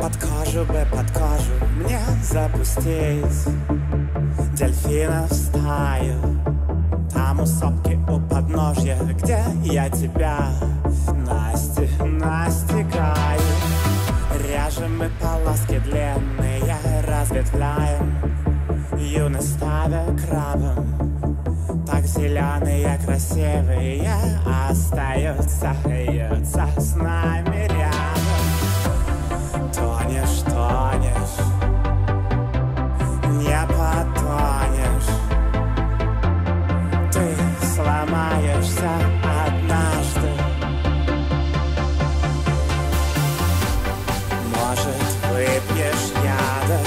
под кожу мне запустить дельфина в стаю. Там у сопки, у подножья, где я тебя настигаю. Режем мы полоски длинные, разветвляем, юно ставя крабом. Так зеленые, красивые остаются с нами рядом. Тонешь, тонешь, не потонешь. Ты сломаешься однажды. Может, выпьешь яда,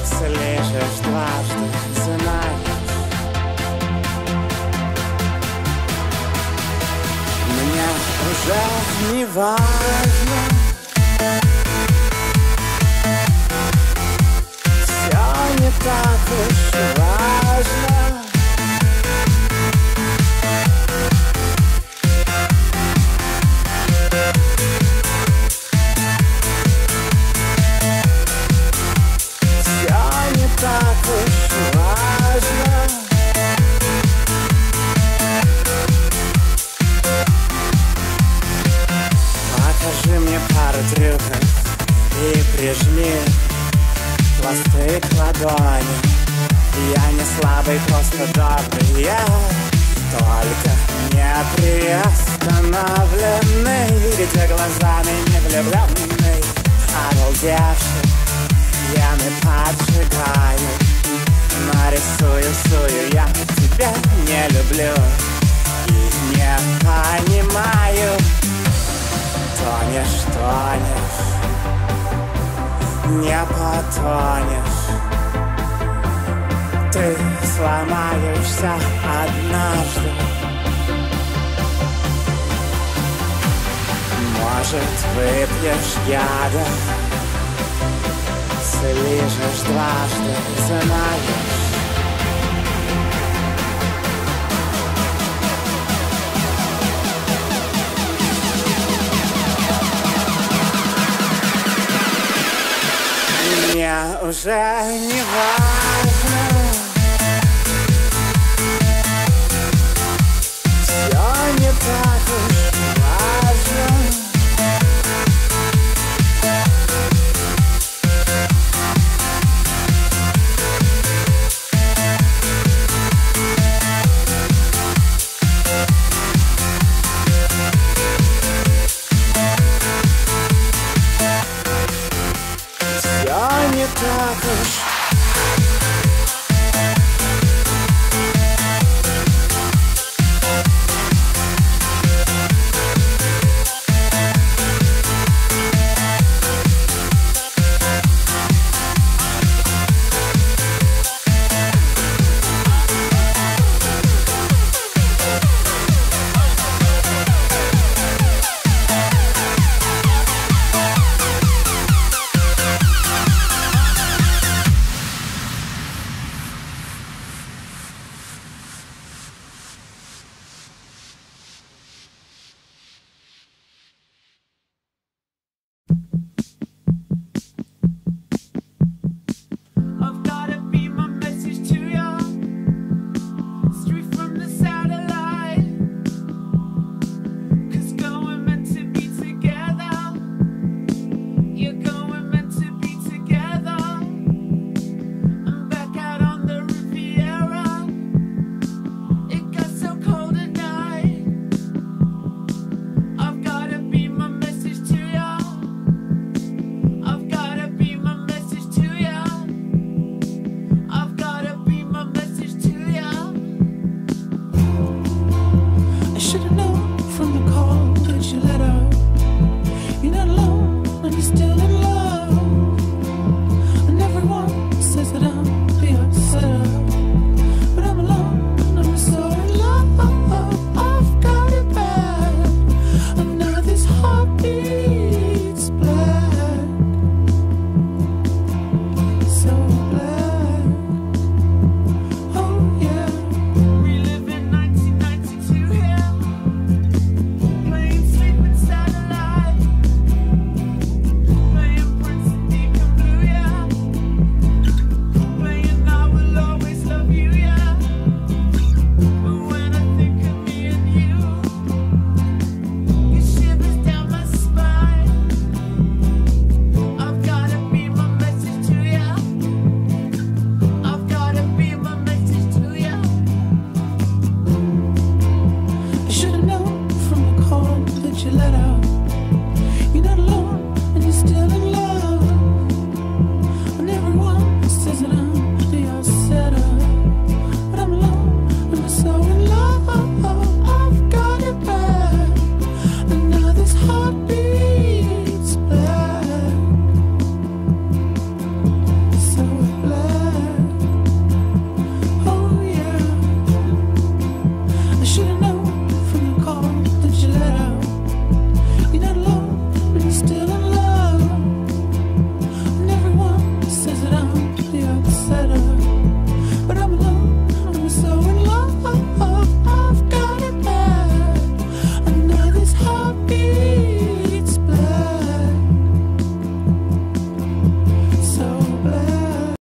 слежешь дважды, знаешь. Мне уже не важно. Все не так уж важно. Все не так уж важно. Покажи мне пару трюков и прижми хвосты к ладони. Я не слабый, просто добрый. Я только не приостановленный, где глазами не влюбленный, обалдевший. Яны поджигаю, нарисую я тебя не люблю и не понимаю. Тонешь, тонешь, не потонешь. Ты сломаешься однажды. Может, выпьешь яда, слижешь дважды, знаешь. Мне уже не важно. Все не так уж важно. Все не так уж